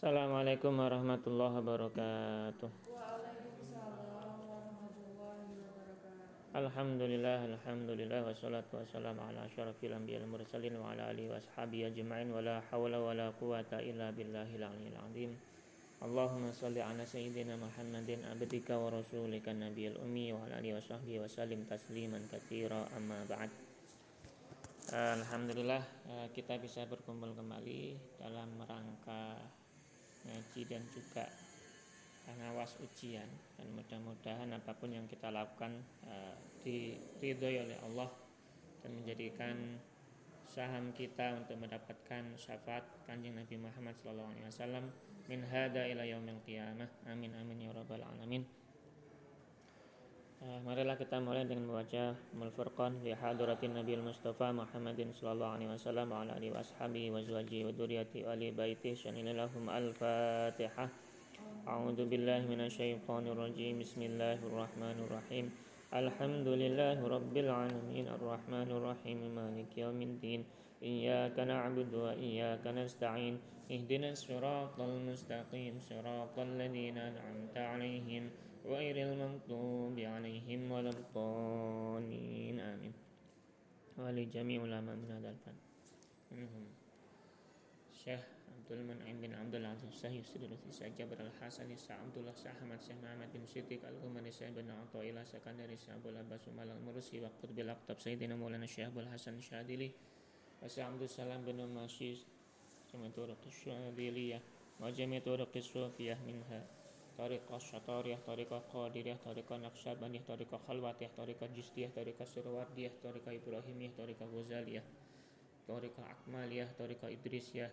Assalamualaikum warahmatullahi wabarakatuh. Waalaikumsalam warahmatullahi wabarakatuh. Alhamdulillah wassalatu wassalamu ala asyrafil anbiya'il mursalin wa ala alihi washabihi ajma'in wa la hawla wa la quwata illa billahil aliyyil azim. Allahumma shalli ala sayyidina Muhammadin abdika wa rasulika nabiyil ummi wa ala alihi washabbihi wasallim tasliman katsira amma ba'd. Alhamdulillah kita bisa berkumpul kembali dalam rangka ngaji dan juga pengawas ujian, dan mudah-mudahan apapun yang kita lakukan diridhoi oleh Allah dan menjadikan saham kita untuk mendapatkan syafaat Kanjeng Nabi Muhammad SAW min hada ila yaumil qiyamah. Amin amin ya rabbal alamin. Marilah kita mulai dengan membaca Al-Furqan li hadratin Nabiul Mustafa Muhammadin sallallahu alaihi wasallam wa ala alihi washabihi wa zawjihi wa dzurriyyati wa ali baitihi sanillahum al-Fatihah. A'udzu billahi minasyaitonir rajim. Bismillahirrahmanirrahim. Alhamdulillahi rabbil alamin arrahmanir rahim maliki yaumiddin. Iyyaka na'budu wa iyyaka nasta'in. Ihdinas siratal mustaqim siratal ladzina an'amta 'alaihim ghairil maghdubi 'alaihim waladdallin. Amin. Wa li jami' ulama min hadzal fan. Syekh Abdul Mun'im bin Abdul Aziz Syekh Yusuf Syekh Jabir Al-Hasani Syekh Abdullah Syekh Ahmad Syekh Muhammad bin Siddiq Al-Qumani Syekh bin Athaillah Sakandari Syekh Abdul Abbas Umal Al-Mursi wa Qutbil Aqtab Sayyidina Maulana Syekh Abdul Hasan Syadili wa Syekh Abdul Salam bin Masyis Jami' Turuq Syadiliyah wa Jami' Turuq Sufiyah minha Tariqah Syatariyah, Tariqah Qadiriyah, Tariqah Naqsyabandiyah, Tariqah Khalwatiyah, Tariqah Justiyah, Tariqah Surwardiyah, Tariqah Ibrahimiyah, Tariqah Ghazaliyah, Tariqah Akmaliyah, Tariqah Idrisiyah,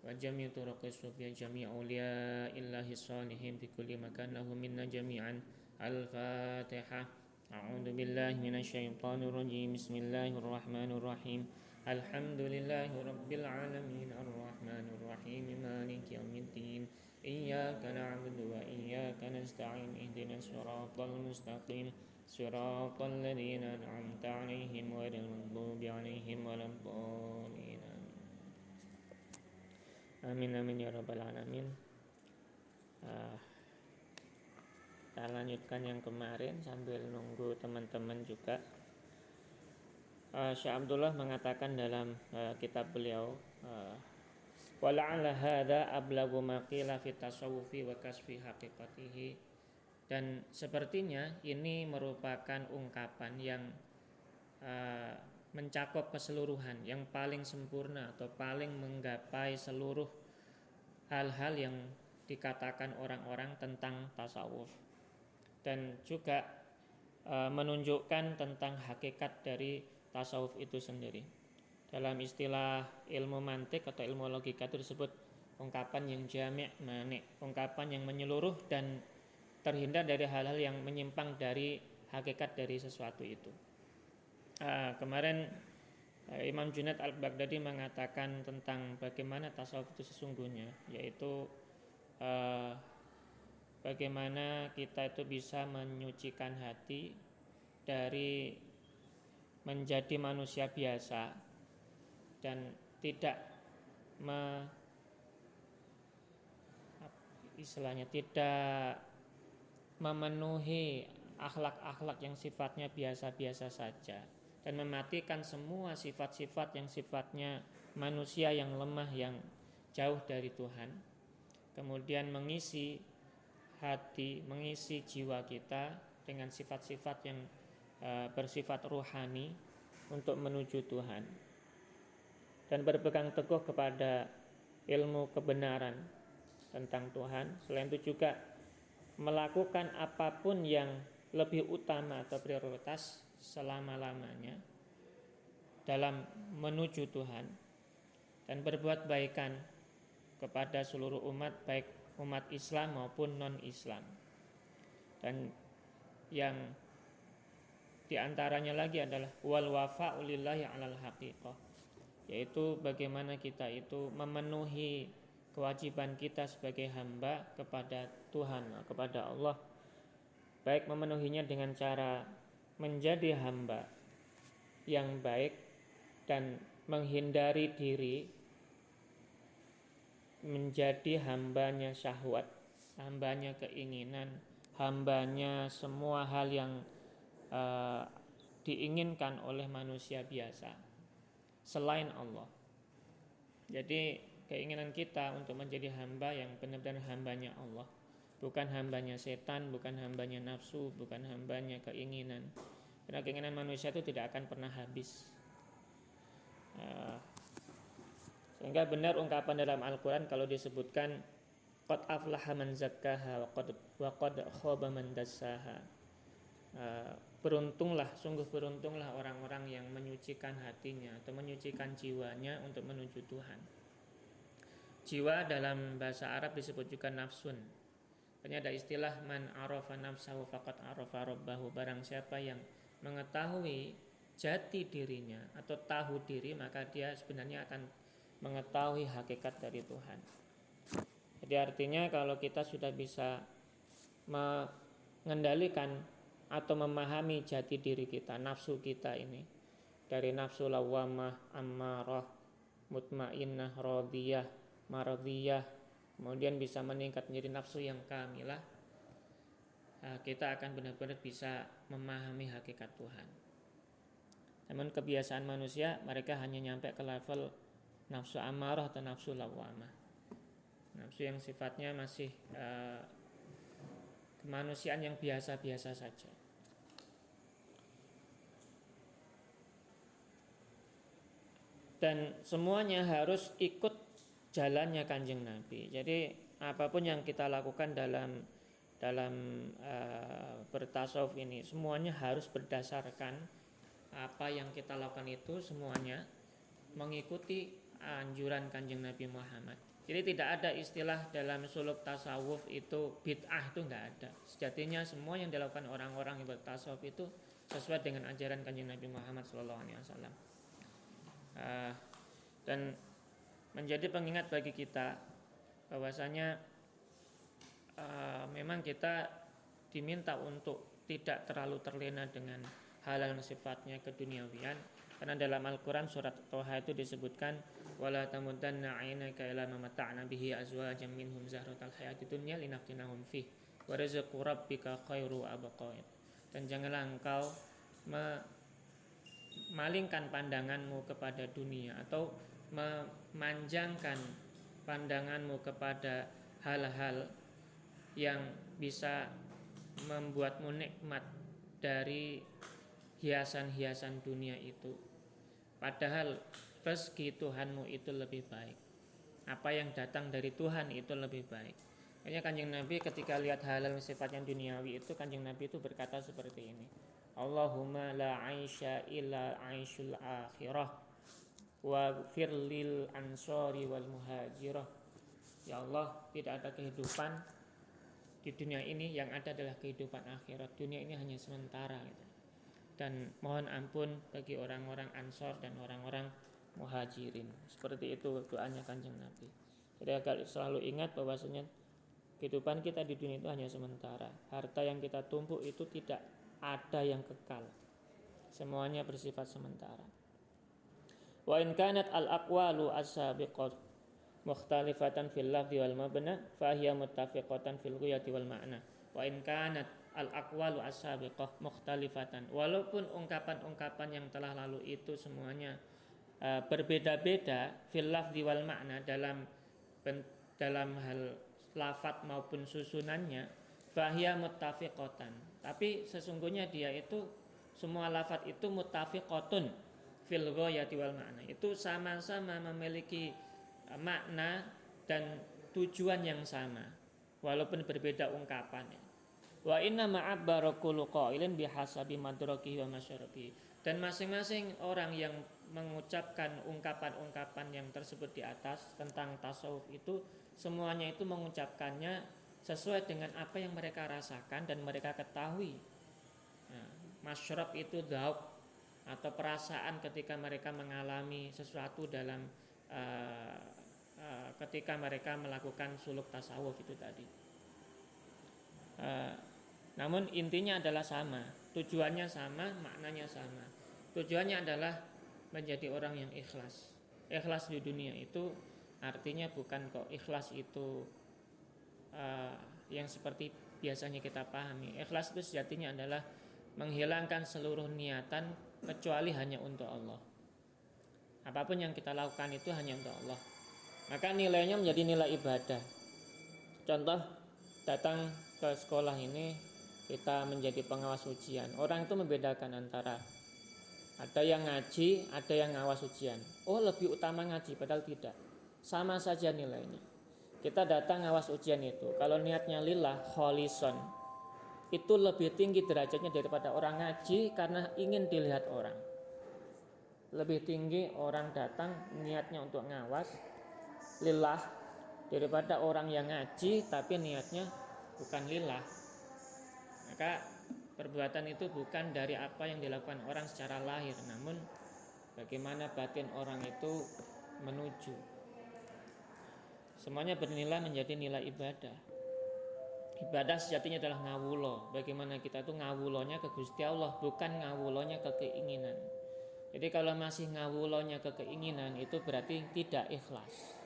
wa jami' turuqis sufiyah jami' awliya illahi salihin fi kulli makan lahum minna jami'an. Al-Fatihah. A'udzu billahi minasyaitonir rajim. Bismillahirrahmanirrahim. Alhamdulillahi rabbil alamin arrahmanir rahim maliki yaumiddin. Iyyaka na'budu wa iyyaka nasta'in. Ihdinas siratal mustaqim siratal ladzina an'amta 'alaihim ghairil maghdubi 'alaihim waladdallin. Amin amin ya rabbal alamin. Kita lanjutkan yang kemarin sambil nunggu teman-teman juga. Syekh Abdullah mengatakan dalam kitab beliau, wa la'alla hadza ablagu ma qila fi tasawufi wa kasfi haqiqatihi, dan sepertinya ini merupakan ungkapan yang mencakup keseluruhan, yang paling sempurna atau paling menggapai seluruh hal-hal yang dikatakan orang-orang tentang tasawuf, dan juga menunjukkan tentang hakikat dari tasawuf itu sendiri. Dalam istilah ilmu mantik atau ilmu logika itu disebut ungkapan yang jami' mani', ungkapan yang menyeluruh dan terhindar dari hal-hal yang menyimpang dari hakikat dari sesuatu itu. Kemarin Imam Junaid Al-Baghdadi mengatakan tentang bagaimana tasawuf itu sesungguhnya, yaitu bagaimana kita itu bisa menyucikan hati dari menjadi manusia biasa dan tidak tidak memenuhi akhlak-akhlak yang sifatnya biasa-biasa saja, dan mematikan semua sifat-sifat yang sifatnya manusia yang lemah, yang jauh dari Tuhan. Kemudian mengisi hati, mengisi jiwa kita dengan sifat-sifat yang bersifat ruhani untuk menuju Tuhan, dan berpegang teguh kepada ilmu kebenaran tentang Tuhan. Selain itu juga melakukan apapun yang lebih utama atau prioritas selama-lamanya dalam menuju Tuhan, dan berbuat baikan kepada seluruh umat, baik umat Islam maupun non-Islam. Dan yang diantaranya lagi adalah wal wafa'u lillahi 'alal haqiqah, yaitu bagaimana kita itu memenuhi kewajiban kita sebagai hamba kepada Tuhan, kepada Allah, baik memenuhinya dengan cara menjadi hamba yang baik dan menghindari diri menjadi hambanya syahwat, hambanya keinginan, hambanya semua hal yang diinginkan oleh manusia biasa selain Allah. Jadi keinginan kita untuk menjadi hamba yang benar-benar hambanya Allah, bukan hambanya setan, bukan hambanya nafsu, bukan hambanya keinginan. Karena keinginan manusia itu tidak akan pernah habis. Sehingga benar ungkapan dalam Al-Quran kalau disebutkan qad aflaha man zakkaha wa qad khaba man dassaha. Beruntunglah, sungguh beruntunglah orang-orang yang menyucikan hatinya atau menyucikan jiwanya untuk menuju Tuhan. Jiwa dalam bahasa Arab disebut juga nafsun. Hanya ada istilah man arafa nafsahu faqad arafa rabbahu. Barang siapa yang mengetahui jati dirinya atau tahu diri, maka dia sebenarnya akan mengetahui hakikat dari Tuhan. Jadi artinya kalau kita sudah bisa mengendalikan atau memahami jati diri kita, nafsu kita ini, dari nafsu lawamah, ammarah, mutmainnah, radiyah, maradiyah, kemudian bisa meningkat menjadi nafsu yang kamilah, kita akan benar-benar bisa memahami hakikat Tuhan. Namun kebiasaan manusia, mereka hanya nyampe ke level nafsu amarah atau nafsu lawamah, nafsu yang sifatnya masih kemanusiaan yang biasa-biasa saja. Dan semuanya harus ikut jalannya Kanjeng Nabi. Jadi apapun yang kita lakukan dalam bertasawuf ini, semuanya harus berdasarkan apa yang kita lakukan itu semuanya mengikuti anjuran Kanjeng Nabi Muhammad. Jadi tidak ada istilah dalam suluk tasawuf itu bid'ah, itu enggak ada. Sejatinya semua yang dilakukan orang-orang yang bertasawuf itu sesuai dengan ajaran Kanjeng Nabi Muhammad SAW. Dan menjadi pengingat bagi kita bahwasanya memang kita diminta untuk tidak terlalu terlena dengan hal-hal yang sifatnya keduniawian, karena dalam Al-Quran surat Toha itu disebutkan wala tamuddanna 'ainaka ila ma mata'na bihi azwajan minhum zahratal hayatid dunya linaftinahum fih wa rizqu rabbika khairu abqa. Dan janganlah engkau memalingkan pandanganmu kepada dunia atau memanjangkan pandanganmu kepada hal-hal yang bisa membuatmu nikmat dari hiasan-hiasan dunia itu, padahal rezeki Tuhanmu itu lebih baik, apa yang datang dari Tuhan itu lebih baik. Makanya Kanjeng Nabi ketika lihat hal-hal sifatnya duniawi itu, Kanjeng Nabi itu berkata seperti ini, Allahumma la aisha illa aishul akhirah wa firlil ansori wal muhajirah. Ya Allah, tidak ada kehidupan di dunia ini, yang ada adalah kehidupan akhirat. Dunia ini hanya sementara gitu. Dan mohon ampun bagi orang-orang Ansor dan orang-orang Muhajirin. Seperti itu doanya Kanjeng Nabi. Jadi agar selalu ingat bahwasanya kehidupan kita di dunia itu hanya sementara. Harta yang kita tumpuk itu tidak ada yang kekal. Semuanya bersifat sementara. Wa in kanat al-aqwalu as-sabiqat mukhtalifatan fil lafzi wal mabna fa hiya muttafiqatan fil ghayati wal ma'na. Wa in kanat al-aqwalu as-sabiqah mukhtalifatan, walaupun ungkapan-ungkapan yang telah lalu itu semuanya berbeda-beda fil lafzi wal ma'na, dalam hal lafaz maupun susunannya, fa hiya muttafiqatan, tapi sesungguhnya dia itu semua lafaz itu muttafiqatun fil ghayati wal ma'na, itu sama-sama memiliki makna dan tujuan yang sama walaupun berbeda ungkapannya. Wa inna ma'abbara kullu qailin bihasabi madrakihi wa masyarabihi. Dan masing-masing orang yang mengucapkan ungkapan-ungkapan yang tersebut di atas tentang tasawuf itu, semuanya itu mengucapkannya sesuai dengan apa yang mereka rasakan dan mereka ketahui. Nah, masyrab itu dzauq atau perasaan ketika mereka mengalami sesuatu dalam ketika mereka melakukan suluk tasawuf itu tadi. Namun intinya adalah sama, tujuannya sama, maknanya sama. Tujuannya adalah menjadi orang yang ikhlas. Ikhlas di dunia itu artinya bukan kok ikhlas itu yang seperti biasanya kita pahami. Ikhlas itu sejatinya adalah menghilangkan seluruh niatan kecuali hanya untuk Allah. Apapun yang kita lakukan itu hanya untuk Allah, maka nilainya menjadi nilai ibadah. Contoh, datang ke sekolah ini kita menjadi pengawas ujian. Orang itu membedakan antara ada yang ngaji, ada yang ngawas ujian. Oh, lebih utama ngaji, padahal tidak. Sama saja nilainya. Kita datang ngawas ujian itu, kalau niatnya lillah, kholison, itu lebih tinggi derajatnya daripada orang ngaji karena ingin dilihat orang. Lebih tinggi orang datang niatnya untuk ngawas lillah daripada orang yang ngaji tapi niatnya bukan lillah. Maka perbuatan itu bukan dari apa yang dilakukan orang secara lahir, namun bagaimana batin orang itu menuju. Semuanya bernilai menjadi nilai ibadah. Ibadah sejatinya adalah ngawulo. Bagaimana kita itu ngawulonya ke Gusti Allah, bukan ngawulonya ke keinginan. Jadi kalau masih ngawulonya ke keinginan, itu berarti tidak ikhlas.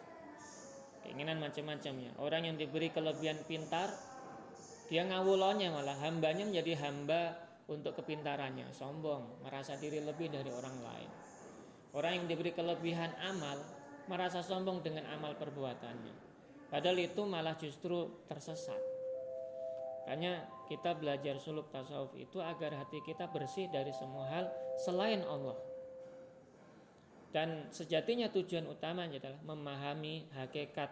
Keinginan macam-macamnya. Orang yang diberi kelebihan pintar, dia ngawulonya malah hambanya menjadi hamba untuk kepintarannya, sombong, merasa diri lebih dari orang lain. Orang yang diberi kelebihan amal, merasa sombong dengan amal perbuatannya. Padahal itu malah justru tersesat. Makanya kita belajar suluk tasawuf itu agar hati kita bersih dari semua hal selain Allah. Dan sejatinya tujuan utamanya adalah memahami hakikat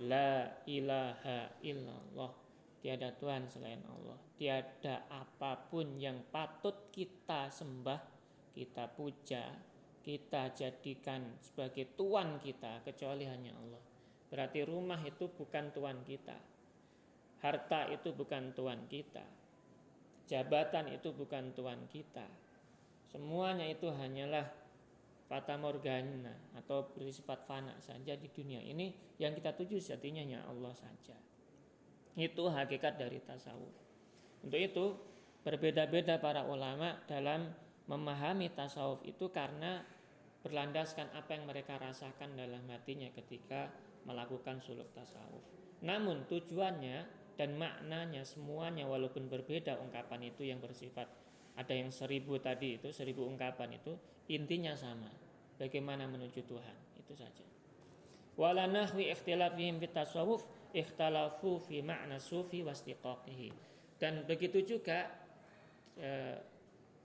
la ilaha illallah. Tiada Tuhan selain Allah. Tiada apapun yang patut kita sembah, kita puja, kita jadikan sebagai Tuhan kita kecuali hanya Allah. Berarti rumah itu bukan Tuhan kita, harta itu bukan Tuhan kita, jabatan itu bukan Tuhan kita. Semuanya itu hanyalah fata morgana atau bersifat fana saja di dunia ini. Yang kita tuju sejatinya hanya Allah saja. Itu hakikat dari tasawuf. Untuk itu berbeda-beda para ulama dalam memahami tasawuf itu karena berlandaskan apa yang mereka rasakan dalam hatinya ketika melakukan suluk tasawuf. Namun tujuannya dan maknanya semuanya walaupun berbeda ungkapan itu yang bersifat ada yang 1000 tadi itu 1000 ungkapan itu intinya sama. Bagaimana menuju Tuhan, itu saja. Wala nahwi ikhtilafihim fit tasawuf ikhtalafu fi ma'na sufi wastiqaqihi. Dan begitu juga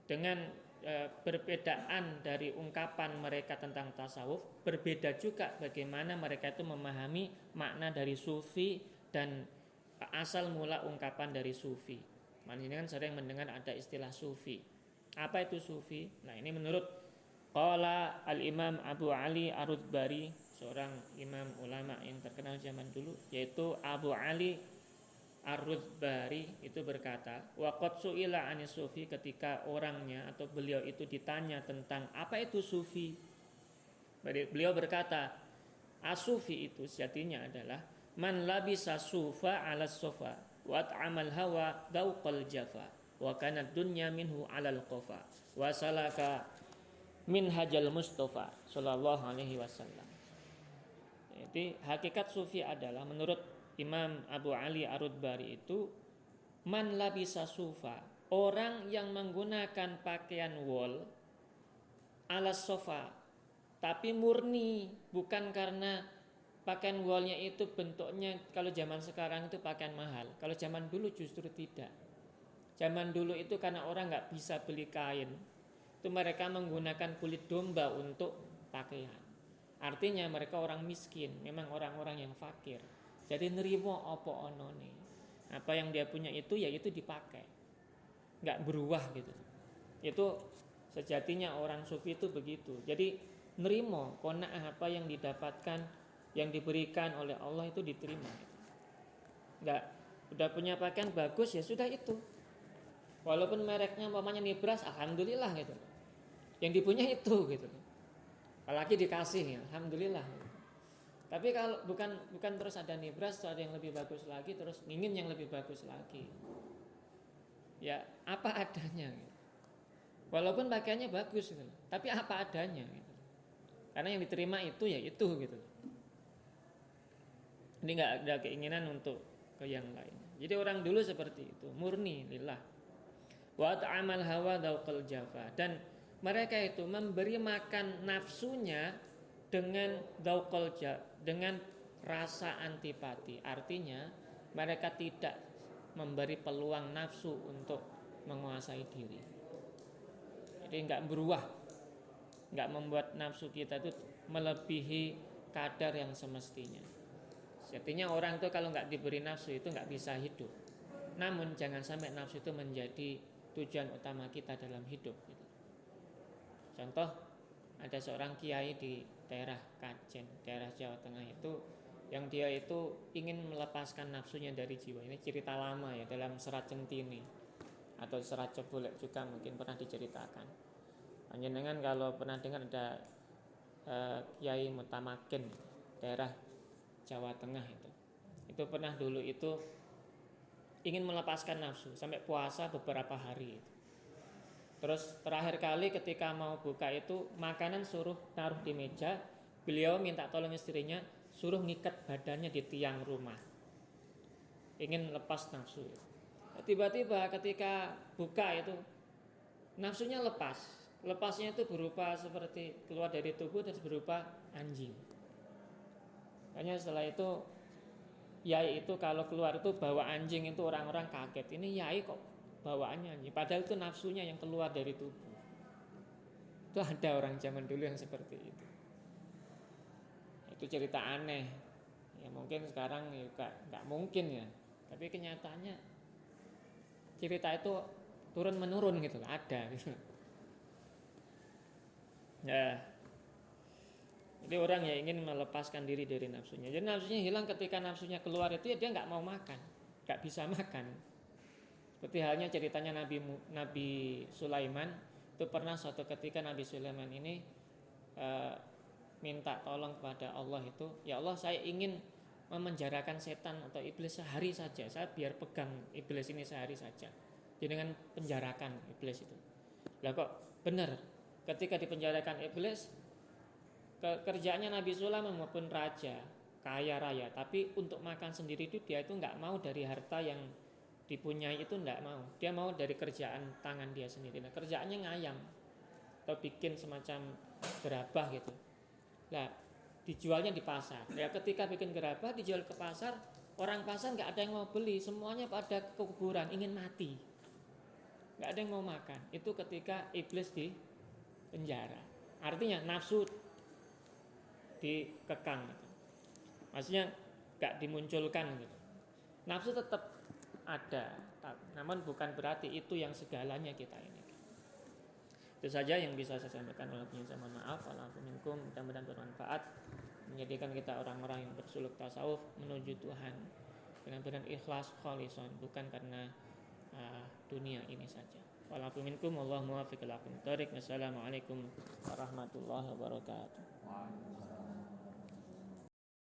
dengan perbedaan dari ungkapan mereka tentang tasawuf, berbeda juga bagaimana mereka itu memahami makna dari sufi dan asal mula ungkapan dari sufi. Ini kan sering mendengar ada istilah sufi. Apa itu sufi? Nah, ini menurut qala al-Imam Abu Ali Ar-Rudbari, seorang imam ulama yang terkenal zaman dulu, yaitu Abu Ali Ar-Rudbari itu berkata, waqad su'ila 'anis sufi, ketika orangnya atau beliau itu ditanya tentang apa itu sufi. Beliau berkata, as-sufi itu sejatinya adalah man labisa sufa 'ala sofa wa ta'amal hawa dauqal jafa wa kanat dunya minhu 'alal qafa wa salaka min hajal mustafa sallallahu alaihi wasallam. Jadi hakikat sufi adalah menurut Imam Abu Ali Ar-Rudbari itu man labisa sufa, orang yang menggunakan pakaian wol ala sofa, tapi murni, bukan karena pakaian wolnya itu bentuknya kalau zaman sekarang itu pakaian mahal. Kalau zaman dulu justru tidak. Zaman dulu itu karena orang nggak bisa beli kain, itu mereka menggunakan kulit domba untuk pakaian. Artinya mereka orang miskin, memang orang-orang yang fakir. Jadi nerimo apa onone, apa yang dia punya itu ya itu dipakai, nggak berubah gitu. Itu sejatinya orang sufi itu begitu. Jadi nerimo qanaah apa yang didapatkan, yang diberikan oleh Allah itu diterima. Nggak udah punya pakaian bagus ya sudah itu. Walaupun mereknya umpamanya Nibras, alhamdulillah gitu. Yang dipunya itu gitu. Apalagi dikasih ya, alhamdulillah. Tapi kalau bukan terus ada Nibras, terus ada yang lebih bagus lagi, terus ingin yang lebih bagus lagi. Ya apa adanya gitu. Walaupun pakaiannya bagus gitu, tapi apa adanya gitu. Karena yang diterima itu ya itu gitu. Ini nggak ada keinginan untuk ke yang lain. Jadi orang dulu seperti itu, murni lillah. Wa ta'amal hawa dzauqal jafa, dan mereka itu memberi makan nafsunya dengan dzauqal jafa, dengan rasa antipati. Artinya mereka tidak memberi peluang nafsu untuk menguasai diri. Jadi nggak berubah, nggak membuat nafsu kita itu melebihi kadar yang semestinya. Artinya orang itu kalau nggak diberi nafsu itu nggak bisa hidup. Namun jangan sampai nafsu itu menjadi tujuan utama kita dalam hidup. Contoh, ada seorang kiai di daerah Kajen, daerah Jawa Tengah itu, yang dia itu ingin melepaskan nafsunya dari jiwa. Ini cerita lama ya, dalam serat Centini atau serat Cebolek juga mungkin pernah diceritakan. Panjenengan kalau pernah dengar ada Kiai Mutamakin daerah Jawa Tengah itu pernah dulu itu ingin melepaskan nafsu sampai puasa beberapa hari itu. Terus terakhir kali ketika mau buka itu makanan suruh taruh di meja, beliau minta tolong istrinya suruh ngikat badannya di tiang rumah, ingin lepas nafsu. Tiba-tiba ketika buka itu nafsunya lepasnya itu berupa seperti keluar dari tubuh dan berupa anjing. Makanya setelah itu yai itu kalau keluar itu bawa anjing, itu orang-orang kaget, ini yai kok bawaannya anjing, padahal itu nafsunya yang keluar dari tubuh. Itu ada orang zaman dulu yang seperti itu. Itu cerita aneh ya, mungkin sekarang juga nggak mungkin ya, tapi kenyataannya cerita itu turun menurun gitu, ada gitu. Ya, jadi orang yang ingin melepaskan diri dari nafsunya. Jadi nafsunya hilang ketika nafsunya keluar itu ya dia nggak mau makan, nggak bisa makan. Seperti halnya ceritanya Nabi Sulaiman itu, pernah suatu ketika Nabi Sulaiman ini minta tolong kepada Allah itu, ya Allah saya ingin memenjarakan setan atau iblis sehari saja, saya biar pegang iblis ini sehari saja. Jadi dengan penjarakan iblis itu. Lah kok benar, ketika dipenjarakan iblis, kerjaannya Nabi Sulaiman maupun raja kaya raya, tapi untuk makan sendiri itu dia itu nggak mau dari harta yang dipunyai itu, nggak mau. Dia mau dari kerjaan tangan dia sendiri. Nah, kerjaannya ngayam atau bikin semacam gerabah gitu. Nah, dijualnya di pasar. Ya ketika bikin gerabah dijual ke pasar, orang pasar nggak ada yang mau beli, semuanya pada kekuburan, ingin mati, nggak ada yang mau makan. Itu ketika iblis di penjara. Artinya nafsu dikekang gitu. Maksudnya nggak dimunculkan gitu. Nafsu tetap ada, namun bukan berarti itu yang segalanya kita ini. Itu saja yang bisa saya sampaikan. Walaupun saya mohon maaf. Walaupun mudah-mudahan bermanfaat, menjadikan kita orang-orang yang bersuluk tasawuf menuju Tuhan dengan benar ikhlas kholison, bukan karena dunia ini saja. Walaupun wallahu muwaffiq ila aqwamit thoriq. Wassalamualaikum warahmatullahi wabarakatuh.